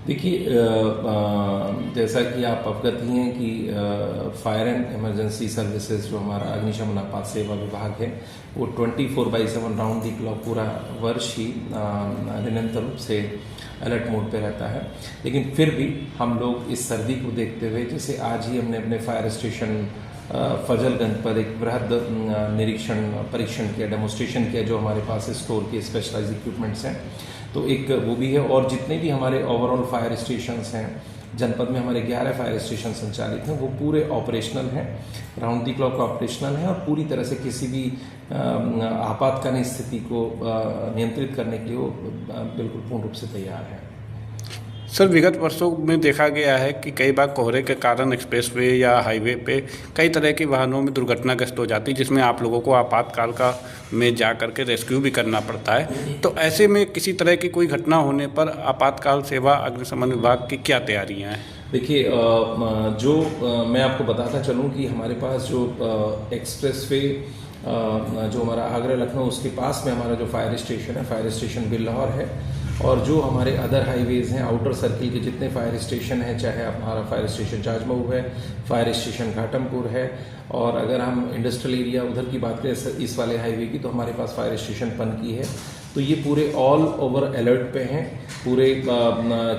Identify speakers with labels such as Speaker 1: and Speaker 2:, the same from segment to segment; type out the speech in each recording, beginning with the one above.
Speaker 1: देखिए, जैसा कि आप अवगत ही हैं कि फायर एंड इमरजेंसी सर्विसेज जो हमारा अग्निशमन आपात सेवा विभाग है वो 24/7 राउंड दी क्लॉक पूरा वर्ष ही निरंतर रूप से अलर्ट मोड पे रहता है। लेकिन फिर भी हम लोग इस सर्दी को देखते हुए, जैसे आज ही हमने अपने फायर स्टेशन फजलगंज पर एक बृहद परीक्षण किया, डेमोस्ट्रेशन किया, जो हमारे पास स्टोर के स्पेशलाइज इक्विपमेंट्स हैं, तो एक वो भी है। और जितने भी हमारे ओवरऑल फायर स्टेशंस हैं जनपद में, हमारे 11 फायर स्टेशन संचालित हैं, वो पूरे ऑपरेशनल हैं, राउंड दी क्लॉक ऑपरेशनल हैं और पूरी तरह से किसी भी आपातकालीन स्थिति को नियंत्रित करने के लिए वो बिल्कुल पूर्ण रूप से तैयार हैं।
Speaker 2: सर, विगत वर्षों में देखा गया है कि कई बार कोहरे के कारण एक्सप्रेसवे या हाईवे पे कई तरह के वाहनों में दुर्घटनाग्रस्त हो जाती है, जिसमें आप लोगों को आपातकाल में जा करके रेस्क्यू भी करना पड़ता है। तो ऐसे में किसी तरह की कोई घटना होने पर आपातकाल सेवा अग्निशमन विभाग की क्या तैयारियां हैं?
Speaker 1: देखिए, मैं आपको बताता चलूं कि हमारे पास जो एक्सप्रेसवे जो हमारा आगरा लखनऊ, उसके पास में हमारा जो फायर स्टेशन है, फायर स्टेशन बिल्लाहौर है, और जो हमारे अदर हाईवेज हैं, आउटर सर्किल के जितने फायर स्टेशन हैं, चाहे हमारा फायर स्टेशन जाजमऊ है, फायर स्टेशन घाटमपुर है, और अगर हम इंडस्ट्रियल एरिया उधर की बात करें इस वाले हाईवे की, तो हमारे पास फायर स्टेशन पनकी है। तो ये पूरे ऑल ओवर अलर्ट पे हैं, पूरे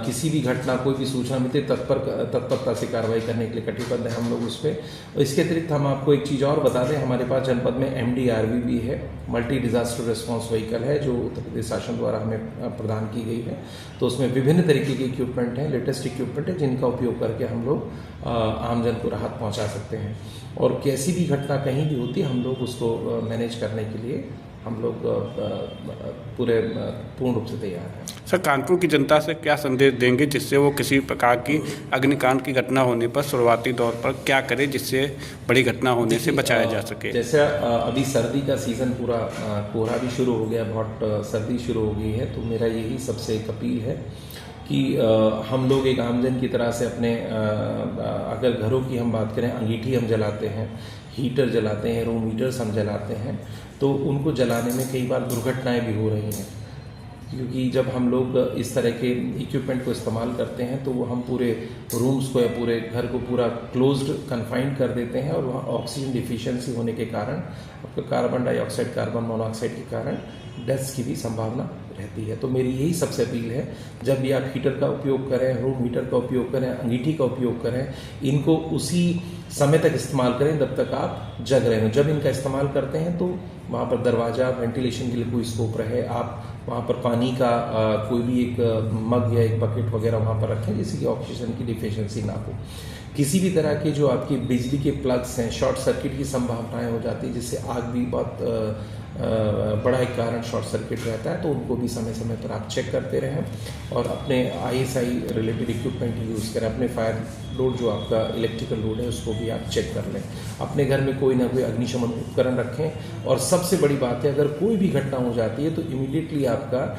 Speaker 1: किसी भी घटना, कोई भी सूचना मिलती तत्परता से कार्रवाई करने के लिए कटिबद्ध है हम लोग उस पर। इसके अतिरिक्त हम आपको एक चीज़ और बता दें, हमारे पास जनपद में MDRV भी है, मल्टी डिजास्टर रिस्पॉन्स व्हीकल है, जो उत्तर प्रदेश शासन द्वारा हमें प्रदान की गई है। तो उसमें विभिन्न तरीके के इक्विपमेंट हैं, लेटेस्ट इक्विपमेंट है, जिनका उपयोग करके हम लोग आमजन को राहत पहुँचा सकते हैं। और कैसी भी घटना कहीं भी होती है, हम लोग उसको मैनेज करने के लिए हम लोग पूरे पूर्ण रूप से तैयार हैं।
Speaker 2: सर, कानपुर की जनता से क्या संदेश देंगे जिससे वो किसी प्रकार की अग्निकांड की घटना होने पर शुरुआती दौर पर क्या करे जिससे बड़ी घटना होने से बचाया जा सके?
Speaker 1: जैसे अभी सर्दी का सीज़न पूरा, कोहरा भी शुरू हो गया, बहुत सर्दी शुरू हो गई है, तो मेरा यही सबसे एक अपील है कि हम लोग एक आमजन की तरह से अपने अगर घरों की हम बात करें, अंगीठी हम जलाते हैं, हीटर जलाते हैं, रूम हीटर्स हम जलाते हैं, तो उनको जलाने में कई बार दुर्घटनाएं भी हो रही हैं, क्योंकि जब हम लोग इस तरह के इक्विपमेंट को इस्तेमाल करते हैं तो वो हम पूरे रूम्स को या पूरे घर को पूरा क्लोज्ड कन्फाइंड कर देते हैं, और वहाँ ऑक्सीजन डिफिशियंसी होने के कारण आपका कार्बन डाइऑक्साइड, कार्बन मोनोऑक्साइड के कारण डेथ्स की भी संभावना रहती है। तो मेरी यही सबसे अपील है, जब भी आप हीटर का उपयोग करें, रूम हीटर का उपयोग करें, अंगीठी का उपयोग करें, इनको उसी समय तक इस्तेमाल करें जब तक आप जग रहे हो। जब इनका इस्तेमाल करते हैं तो वहाँ पर दरवाज़ा, वेंटिलेशन के लिए कोई स्कोप रहे, आप वहाँ पर पानी का कोई भी एक मग या एक बकेट वगैरह वहाँ पर रखें, जिससे कि ऑक्सीजन की डिफिशियंसी ना हो। किसी भी तरह के जो आपकी बिजली के प्लग्स हैं, शॉर्ट सर्किट की संभावनाएं हो जाती है, जिससे आग भी बहुत बड़ा एक कारण शॉर्ट सर्किट रहता है, तो उनको भी समय समय पर आप चेक करते रहें, और अपने ISI रिलेटेड इक्विपमेंट यूज़ करें। अपने फायर लोड, जो आपका इलेक्ट्रिकल लोड है, उसको भी आप चेक कर लें। अपने घर में कोई ना कोई अग्निशमन उपकरण रखें, और सबसे बड़ी बात है, अगर कोई भी घटना हो जाती है तो इमीडिएटली आपका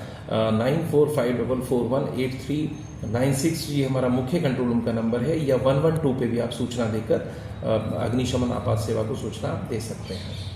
Speaker 1: 9454418396 ये हमारा मुख्य कंट्रोल रूम का नंबर है, या 112 पे भी आप सूचना देकर अग्निशमन आपात सेवा को सूचना दे सकते हैं।